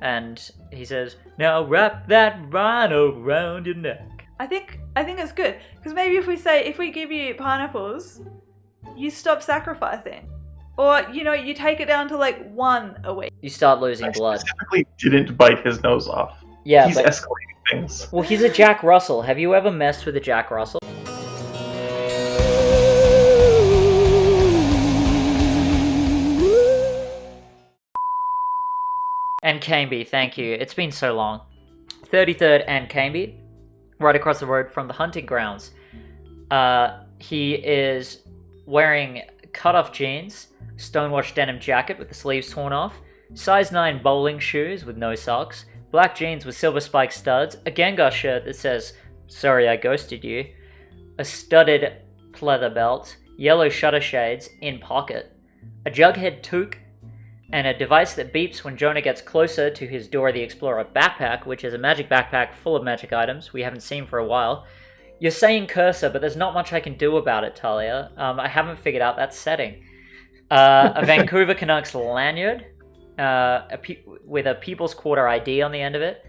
And he says, "Now wrap that rhino around your neck." I think it's good because maybe if we give you pineapples, you stop sacrificing, or you take it down to like 1 a week. You start losing blood. I specifically didn't bite his nose off. Yeah, he's escalating things. Well, he's a Jack Russell. Have you ever messed with a Jack Russell? And Cambie, thank you. It's been so long. 33rd and Cambie, right across the road from the hunting grounds. He is wearing cut-off jeans, stonewashed denim jacket with the sleeves torn off, size 9 bowling shoes with no socks, black jeans with silver spiked studs, a Gengar shirt that says, "Sorry I ghosted you," a studded pleather belt, yellow shutter shades in pocket, a Jughead toque, and a device that beeps when Jonah gets closer to his Dora the Explorer backpack, which is a magic backpack full of magic items we haven't seen for a while. You're saying cursor, but there's not much I can do about it, Talia. I haven't figured out that setting. A Vancouver Canucks lanyard with a People's Quarter ID on the end of it.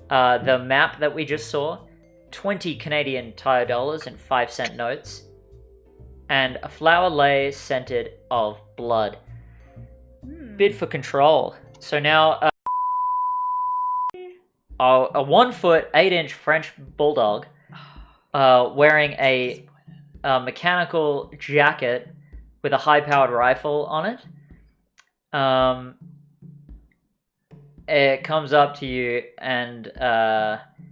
The map that we just saw. 20 Canadian Tire dollars in 5-cent notes. And a flower lei scented of blood. Bid for control. So now a 1 foot 8-inch French bulldog wearing a mechanical jacket with a high-powered rifle on it. It comes up to you and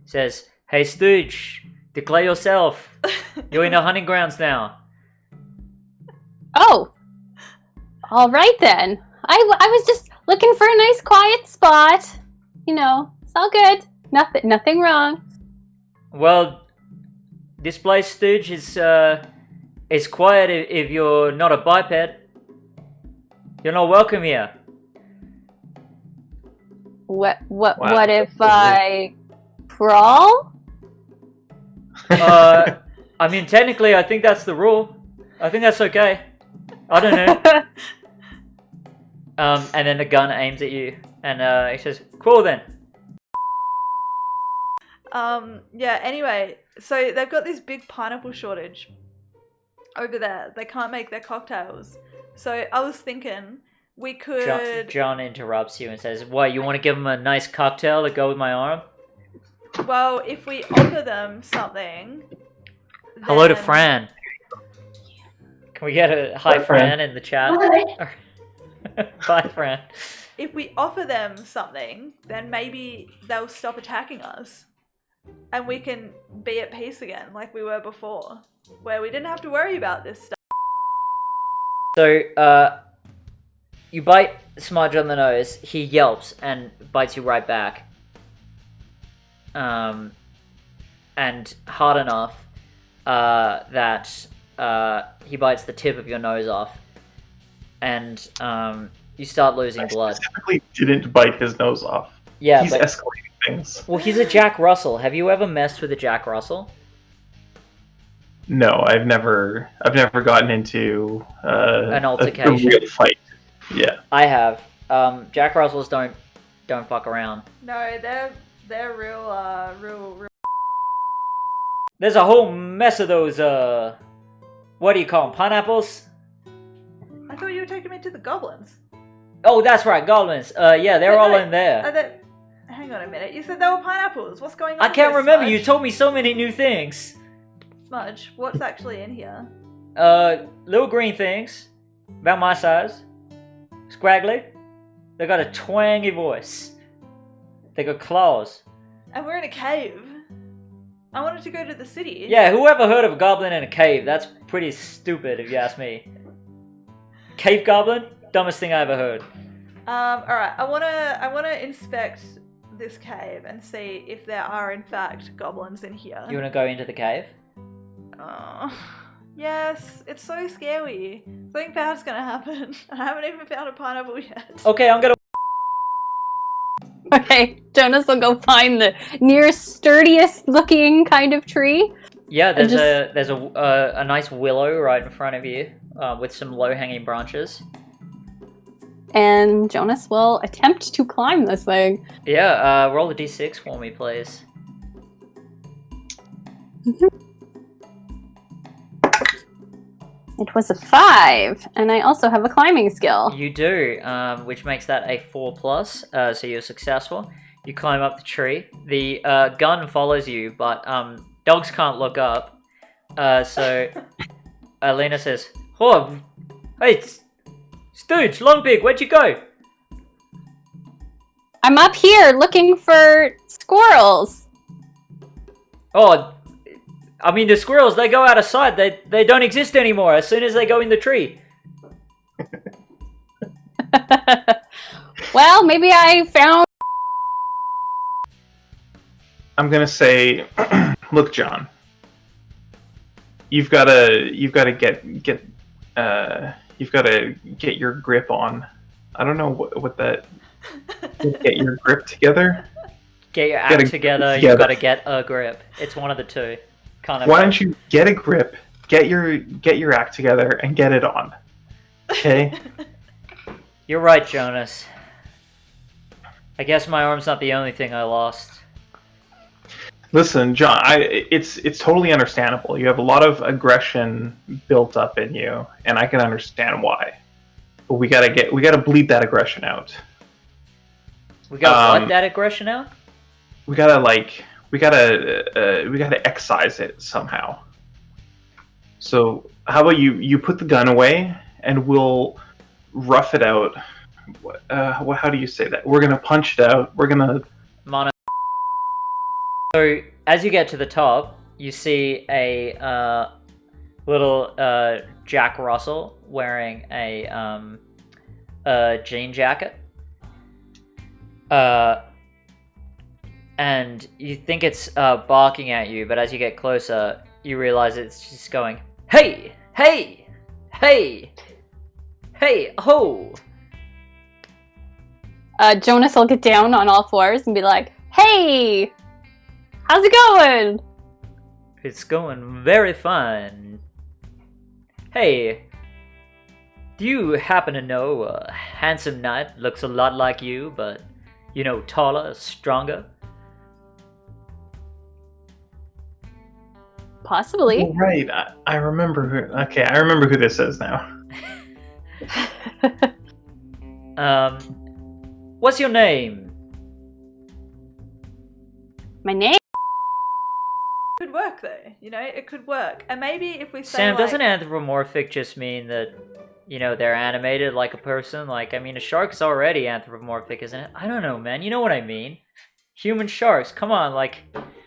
says, "Hey Stooge, declare yourself. You're in the hunting grounds now." Oh, all right then. I was just looking for a nice quiet spot. It's all good. Nothing wrong. Well, this place, Stooge, is quiet if you're not a biped. You're not welcome here. What if I crawl? I mean, technically, I think that's the rule. I think that's okay. I don't know. And then the gun aims at you, and he says, "Cool then." Yeah, anyway, so they've got this big pineapple shortage over there. They can't make their cocktails. So I was thinking we could... John interrupts you and says, "What, you want to give them a nice cocktail to go with my arm?" Well, if we offer them something... Hello to Fran. Can we get a hi, Fran, in the chat? Bye, Fran. If we offer them something, then maybe they'll stop attacking us. And we can be at peace again, like we were before. Where we didn't have to worry about this stuff. So, you bite Smudge on the nose, he yelps and bites you right back. And hard enough that he bites the tip of your nose off. And you start losing blood. I specifically didn't bite his nose off. Yeah, he's escalating things. Well, he's a Jack Russell. Have you ever messed with a Jack Russell? No, I've never gotten into an altercation. A real fight. Yeah, I have. Jack Russells don't fuck around. No, they're real. There's a whole mess of those. What do you call them? Pineapples? I thought you were taking me to the goblins. Oh, that's right, goblins. Yeah, they're all in there. Hang on a minute. You said they were pineapples. What's going on? I can't remember. Smudge? You told me so many new things. Smudge, what's actually in here? Little green things, about my size, scraggly. They got a twangy voice. They got claws. And we're in a cave. I wanted to go to the city. Yeah, whoever heard of a goblin in a cave? That's pretty stupid, if you ask me. Cave goblin? Dumbest thing I ever heard. Alright, I wanna inspect this cave and see if there are in fact goblins in here. You wanna go into the cave? Yes, it's so scary. Something bad's gonna happen. I haven't even found a pineapple yet. Okay, I'm gonna... Okay, Jonas will go find the nearest sturdiest looking kind of tree. Yeah, there's a nice willow right in front of you, with some low-hanging branches. and Jonas will attempt to climb this thing. Yeah, roll a d6 for me, please. It was a 5, and I also have a climbing skill. You do, which makes that a 4+, so you're successful. You climb up the tree. The gun follows you, but dogs can't look up. So Lena says, "Oh, hey, Stooge, Longpig, where'd you go?" I'm up here looking for squirrels. Oh, I mean, the squirrels, they go out of sight. They don't exist anymore as soon as they go in the tree. Well, maybe I found... I'm gonna say, look, John. You've gotta get your grip on. I don't know what that. Get your grip together. Get your act together. You've got to get a grip. It's one of the two. Kind of. Why don't you get a grip, get your act together, and get it on? Okay. You're right, Jonas. I guess my arm's not the only thing I lost. Listen, John. It's totally understandable. You have a lot of aggression built up in you, and I can understand why. But we gotta bleed that aggression out. We gotta let that aggression out? We gotta excise it somehow. So how about you put the gun away and we'll rough it out. How do you say that? We're gonna punch it out. We're gonna So as you get to the top, you see a little Jack Russell wearing a jean jacket. And you think it's barking at you, but as you get closer, you realize it's just going, "Hey! Hey! Hey! Hey! Ho!" Jonas will get down on all fours and be like, "Hey! How's it going?" "It's going very fine. Hey, do you happen to know a handsome knight looks a lot like you, but, you know, taller, stronger?" Possibly. Oh, right. I remember who. Okay, I remember who this is now. What's your name? My name? Could work though, you know, it could work. And maybe if we say Sam, like, doesn't anthropomorphic just mean that, you know, they're animated like a person? Like, I mean, a shark's already anthropomorphic, isn't it? I don't know, man. You know what I mean. Human sharks, come on, like,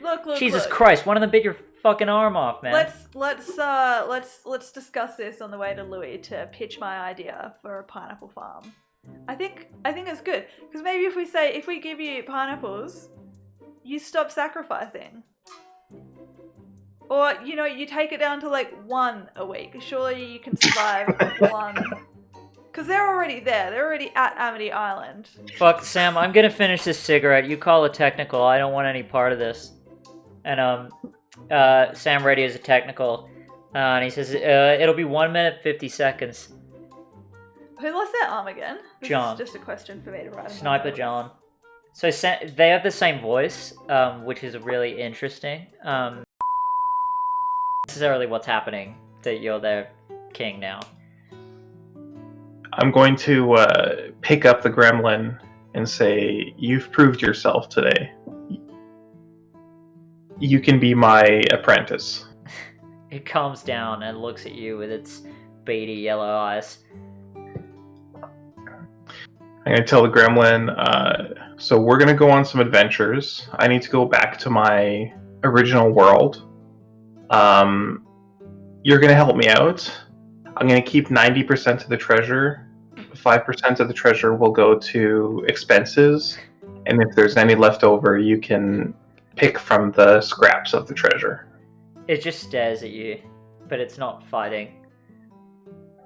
look, Jesus Christ, one of them bit your fucking arm off, man. let's discuss this on the way to Louis to pitch my idea for a pineapple farm. I think it's good because maybe if we give you pineapples, you stop sacrificing, or you know, you take it down to like 1 a week. Surely you can survive one. Because they're already there. They're already at Amity Island. Fuck, Sam, I'm gonna finish this cigarette. You call it technical. I don't want any part of this. And, Sam radios a technical. And he says, it'll be 1 minute, 50 seconds. Who lost their arm again? This John. is just a question for me to write. Sniper John. So they have the same voice, which is really interesting. Necessarily what's happening, that you're their king now. I'm going to pick up the gremlin and say, "You've proved yourself today. You can be my apprentice." It calms down and looks at you with its beady yellow eyes. I'm going to tell the gremlin, so we're going to go on some adventures. I need to go back to my original world. You're going to help me out. I'm going to keep 90% of the treasure. 5% of the treasure will go to expenses. And if there's any left over, you can pick from the scraps of the treasure. It just stares at you, but it's not fighting.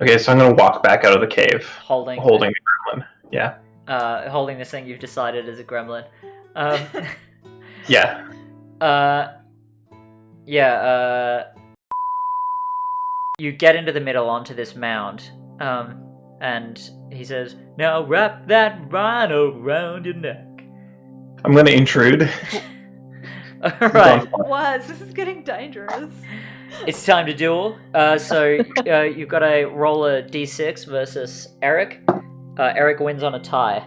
Okay, so I'm going to walk back out of the cave. Holding the gremlin. Yeah. Holding this thing you've decided is a gremlin. Yeah. You get into the middle onto this mound. and he says, "Now wrap that rhino around your neck." I'm gonna intrude. Alright, This is getting dangerous. it's time to duel. You've got to roll a d6 versus Eric. Eric wins on a tie.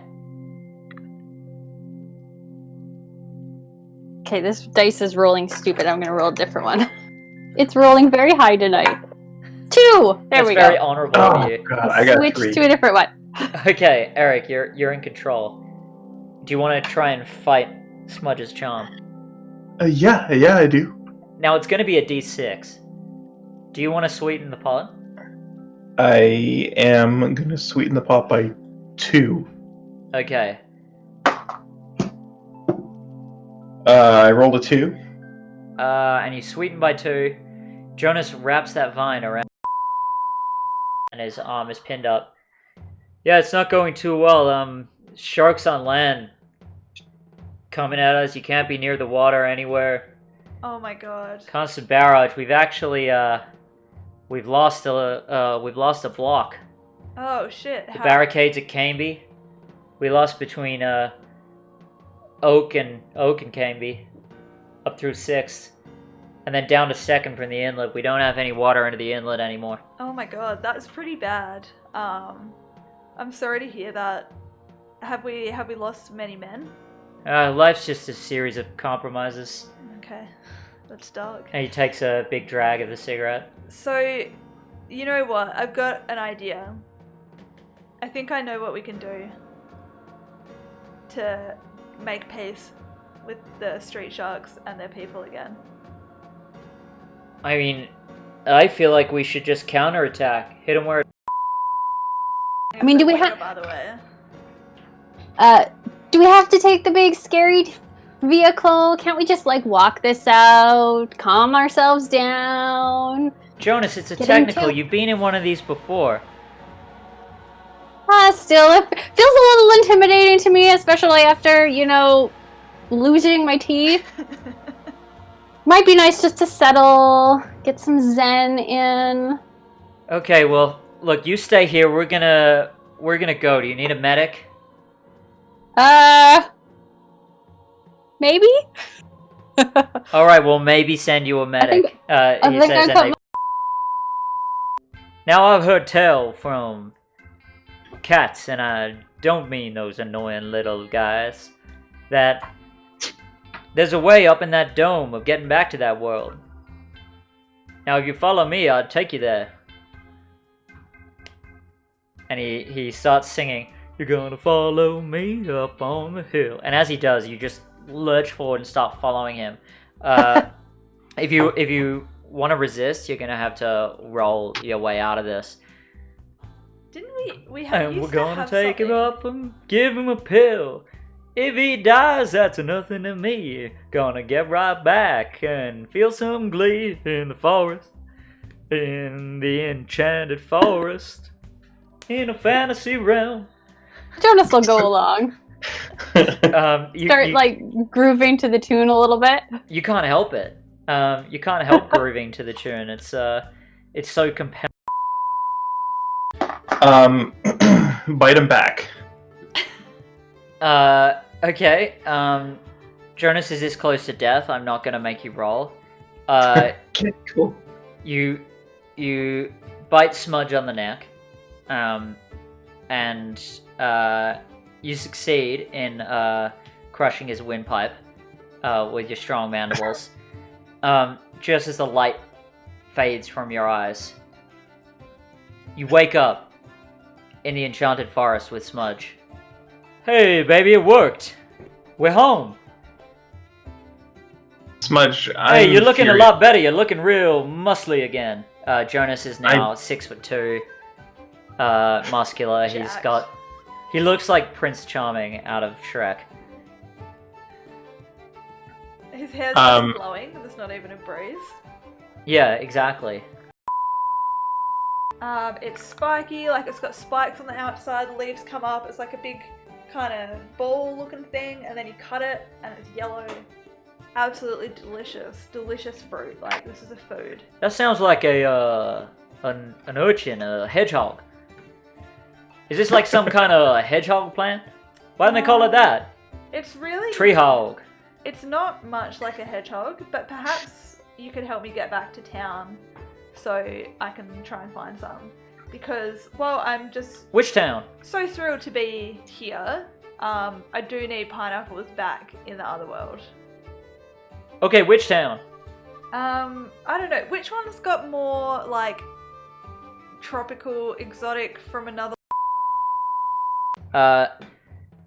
Okay, this dice is rolling stupid. I'm gonna roll a different one. It's rolling very high tonight. 2! There we go. That's very honorable of you. God, I got Switch 3. to a different one. Okay, Eric, you're in control. Do you want to try and fight Smudge's charm? Yeah, I do. Now it's going to be a d6. Do you want to sweeten the pot? I am gonna sweeten the pot by 2. Okay. I rolled a 2. And you sweeten by 2. Jonas wraps that vine around and his arm is pinned up. Yeah, it's not going too well. Sharks on land coming at us. You can't be near the water anywhere. Oh my god. Constant barrage. We've actually we've lost a block. Oh shit. The barricades at Canby. We lost between Oak and Canby up through 6th. And then down to 2nd from the inlet. We don't have any water into the inlet anymore. Oh my god, that's pretty bad. I'm sorry to hear that. Have we lost many men? Life's just a series of compromises. Okay, that's dark. And he takes a big drag of the cigarette. So, you know what? I've got an idea. I think I know what we can do to make peace with the street sharks and their people again. I mean, I feel like we should just counterattack. Hit him where... I mean, do we have... By the way. Do we have to take the big scary vehicle? Can't we just, like, walk this out, calm ourselves down? Jonas, it's a Get technical. into- You've been in one of these before. Still, it feels a little intimidating to me, especially after, losing my teeth. Might be nice just to settle, get some zen in. Okay, well, look, you stay here. We're gonna go. Do you need a medic? Maybe? Alright, we'll maybe send you a medic. I He think says, I and Now I've heard tell from cats, and I don't mean those annoying little guys, that there's a way up in that dome of getting back to that world. Now if you follow me, I'll take you there. And he starts singing, "You're gonna follow me up on the hill." And as he does, you just lurch forward and start following him. If you want to resist, you're gonna have to roll your way out of this. Didn't we have And used we're to gonna have take him something- up and give him a pill. If he dies, that's nothing to me. Gonna get right back and feel some glee in the forest, in the enchanted forest, in a fantasy realm. Jonas will go along. You, Start, you, grooving to the tune a little bit. you can't help it. You can't help grooving to the tune. It's so compelling. Bite him back. Okay. Jonas is this close to death. I'm not gonna make you roll. Okay, cool. You bite Smudge on the neck, and you succeed in crushing his windpipe with your strong mandibles. Just as the light fades from your eyes, you wake up in the enchanted forest with Smudge. Hey, baby, it worked. We're home. Smudge, Hey, you're looking a lot better. You're looking real muscly again. Jonas is now 6'2", muscular. Jacked. He looks like Prince Charming out of Shrek. His hair's just glowing. There's not even a breeze. Yeah, exactly. It's spiky, like it's got spikes on the outside. The leaves come up. It's like a big kind of ball-looking thing, and then you cut it, and it's yellow. Absolutely delicious, delicious fruit. Like this is a food. That sounds like an urchin, a hedgehog. Is this like some kind of hedgehog plant? Why don't they call it that? It's really... Tree hog. It's not much like a hedgehog, but perhaps you could help me get back to town so I can try and find some. Because, well, I'm just Which town? so thrilled to be here. I do need pineapples back in the other world. Okay, which town? I don't know. Which one's got more, like, tropical, exotic from another...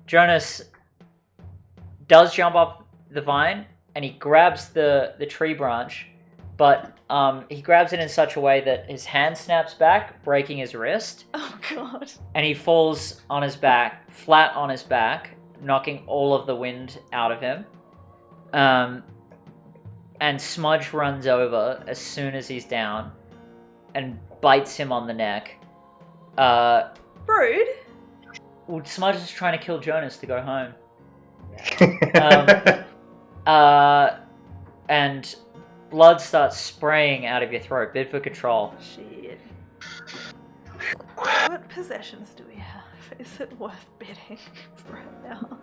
Jonas does jump up the vine and he grabs the tree branch, but he grabs it in such a way that his hand snaps back, breaking his wrist. Oh, God. And he falls on his back, flat on his back, knocking all of the wind out of him. And Smudge runs over as soon as he's down and bites him on the neck. Rude. Well, Smudge is trying to kill Jonas to go home. And blood starts spraying out of your throat. Bid for control. Shit. What possessions do we have? Is it worth bidding right now?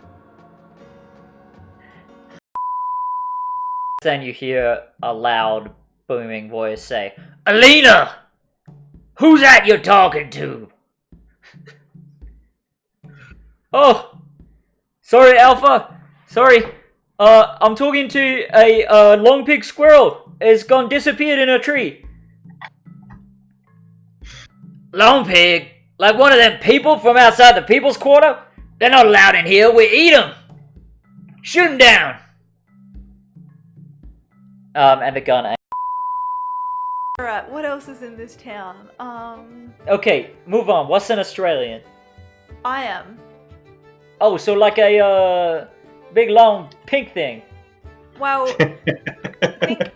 Then you hear a loud, booming voice say, "Alina! Who's that you're talking to?" Oh! Sorry, Alpha! Sorry. I'm talking to a long pig squirrel. It's gone disappeared in a tree. Long pig? Like one of them people from outside the people's quarter? They're not allowed in here. We eat them. Shoot them down. And the gun. Alright, what else is in this town? Okay, move on. What's an Australian? I am. Oh, so like a big long pink thing. Well, pink,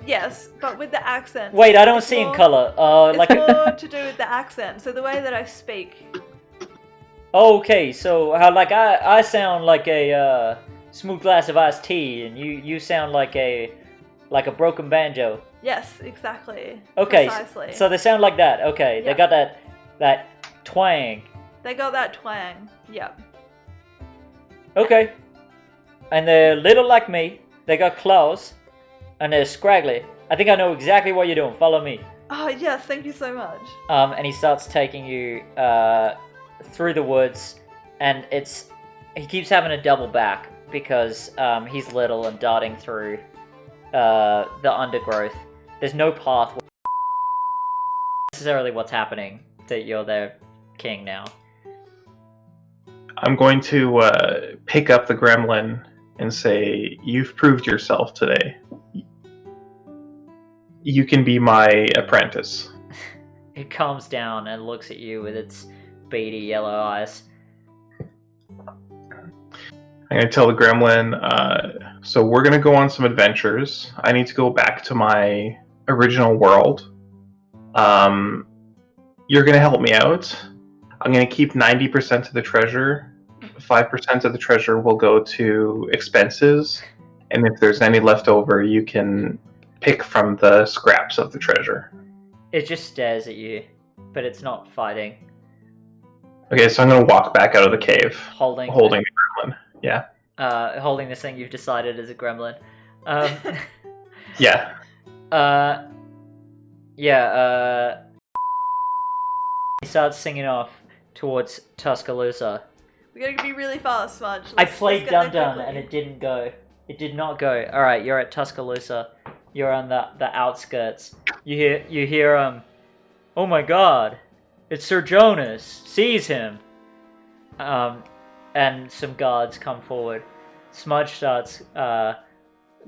yes, but with the accent. Wait, I don't see in color. It's Like more to do with the accent, so the way that I speak. Okay, so how like I sound like a smooth glass of iced tea, and you sound like a broken banjo. Yes, exactly. Okay, Precisely. so they sound like that. Okay, Yep. they got that twang. They got that twang. Yep. Okay, and they're little like me. They got claws, and they're scraggly. I think I know exactly what you're doing. Follow me. Oh, yes, thank you so much. And he starts taking you through the woods, and he keeps having to double back because he's little and darting through the undergrowth. There's no path. Necessarily what's happening that you're their king now. I'm going to pick up the gremlin and say, "You've proved yourself today. You can be my apprentice." It calms down and looks at you with its beady yellow eyes. I'm going to tell the gremlin, so we're going to go on some adventures. I need to go back to my original world. You're going to help me out. I'm going to keep 90% of the treasure. 5% of the treasure will go to expenses. And if there's any left over, you can pick from the scraps of the treasure. It just stares at you, but it's not fighting. Okay, so I'm going to walk back out of the cave, Holding the gremlin. Yeah. holding this thing you've decided is a gremlin. Yeah. He starts singing off towards Tuscaloosa. We gotta be really fast, Smudge. I Let's played get there Dun Dun quickly. and it didn't go. It did not go. Alright, you're at Tuscaloosa. You're on the outskirts. You hear oh my god, it's Sir Jonas. Seize him. And some guards come forward. Smudge starts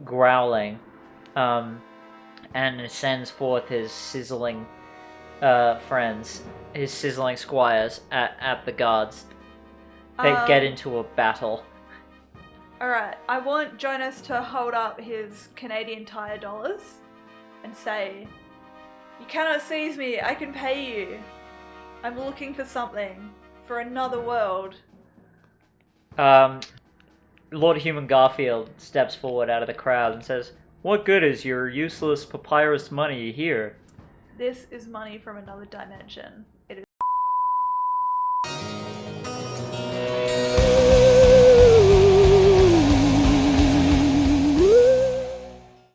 growling, and sends forth his sizzling friends, his sizzling squires at the guards. They get into a battle. Alright, I want Jonas to hold up his Canadian Tire dollars and say, "You cannot seize me, I can pay you. I'm looking for something, for another world." Lord Human Garfield steps forward out of the crowd and says, "What good is your useless papyrus money here?" This is money from another dimension.